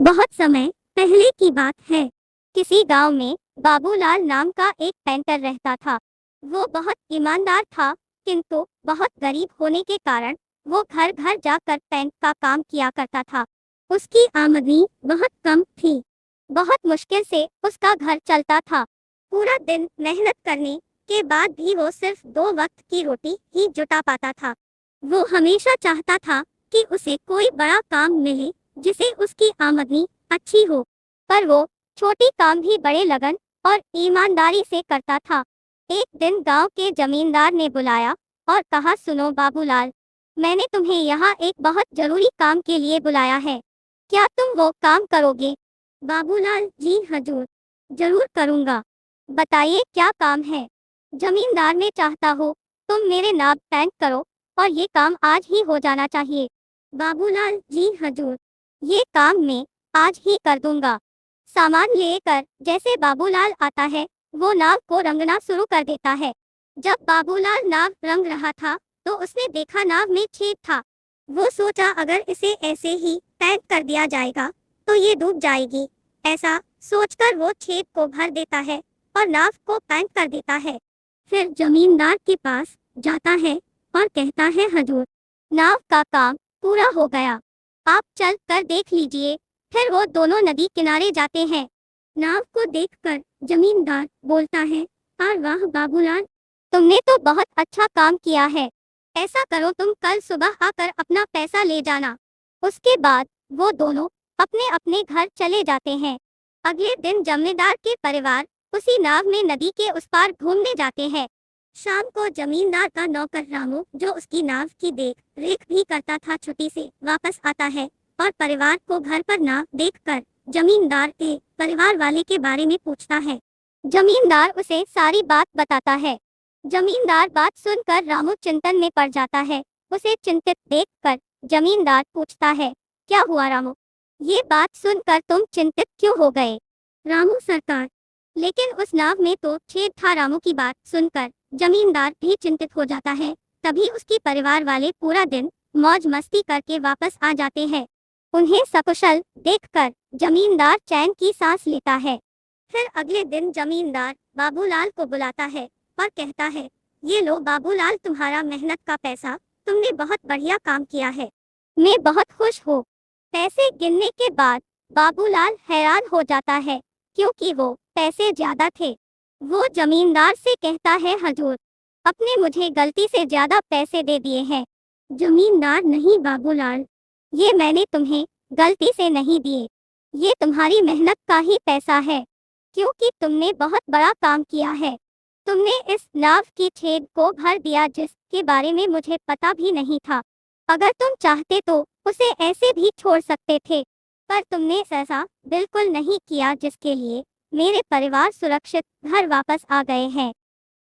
बहुत समय पहले की बात है। किसी गांव में बाबूलाल नाम का एक पेंटर रहता था। वो बहुत ईमानदार था, किंतु बहुत गरीब होने के कारण वो घर घर जाकर पेंट का काम किया करता था। उसकी आमदनी बहुत कम थी। बहुत मुश्किल से उसका घर चलता था। पूरा दिन मेहनत करने के बाद भी वो सिर्फ 2 वक्त की रोटी ही जुटा पाता था। वो हमेशा चाहता था कि उसे कोई बड़ा काम मिले जिसे उसकी आमदनी अच्छी हो, पर वो छोटी काम भी बड़े लगन और ईमानदारी से करता था। एक दिन गांव के जमींदार ने बुलाया और कहा, सुनो बाबूलाल, मैंने तुम्हें यहाँ एक बहुत जरूरी काम के लिए बुलाया है। क्या तुम वो काम करोगे? बाबूलाल, जी हजूर, जरूर करूँगा। बताइए क्या काम है? जमींदार ने, चाहता हो तुम मेरे नाम पेंट करो और ये काम आज ही हो जाना चाहिए। बाबूलाल, जी हजूर, ये काम मैं आज ही कर दूंगा। सामान लेकर जैसे बाबूलाल आता है, वो नाव को रंगना शुरू कर देता है। जब बाबूलाल नाव रंग रहा था, तो उसने देखा नाव में छेद था। वो सोचा, अगर इसे ऐसे ही पेंट कर दिया जाएगा तो ये डूब जाएगी। ऐसा सोचकर वो छेद को भर देता है और नाव को पेंट कर देता है। फिर जमींदार के पास जाता है और कहता है, हजूर, नाव का काम पूरा हो गया, आप चल कर देख लीजिए। फिर वो दोनों नदी किनारे जाते हैं। नाव को देखकर जमींदार बोलता है, अरे वाह बाबूलाल, तुमने तो बहुत अच्छा काम किया है। ऐसा करो, तुम कल सुबह आकर अपना पैसा ले जाना। उसके बाद वो दोनों अपने अपने घर चले जाते हैं। अगले दिन जमींदार के परिवार उसी नाव में नदी के उस पार घूमने जाते हैं। शाम को जमींदार का नौकर रामू, जो उसकी नाव की देख रेख भी करता था, छुट्टी से वापस आता है और परिवार को घर पर नाव देखकर जमींदार के परिवार वाले के बारे में पूछता है। जमींदार उसे सारी बात बताता है। जमींदार बात सुनकर रामू चिंतन में पड़ जाता है। उसे चिंतित देखकर जमींदार पूछता है, क्या हुआ रामू? ये बात सुनकर तुम चिंतित क्यों हो गए? रामू, सरकार, लेकिन उस नाव में तो छेद था। रामू की बात सुनकर जमींदार भी चिंतित हो जाता है। तभी उसके परिवार वाले पूरा दिन मौज मस्ती करके वापस आ जाते हैं। उन्हें सकुशल देखकर जमींदार चैन की सांस लेता है। फिर अगले दिन जमींदार बाबूलाल को बुलाता है और कहता है, ये लो बाबूलाल, तुम्हारा मेहनत का पैसा, तुमने बहुत बढ़िया काम किया है। मैं बहुत खुश हूँ। पैसे गिनने के बाद बाबूलाल हैरान हो जाता है, क्योंकि वो पैसे ज्यादा थे। वो जमींदार से कहता है, हजूर, आपने मुझे गलती से ज्यादा पैसे दे दिए हैं। जमींदार, नहीं बाबूलाल, ये मैंने तुम्हें गलती से नहीं दिए। ये तुम्हारी मेहनत का ही पैसा है, क्योंकि तुमने बहुत बड़ा काम किया है। तुमने इस नाव की छेद को भर दिया जिसके बारे में मुझे पता भी नहीं था। अगर तुम चाहते तो उसे ऐसे भी छोड़ सकते थे, पर तुमने ऐसा बिल्कुल नहीं किया, जिसके लिए मेरे परिवार सुरक्षित घर वापस आ गए हैं।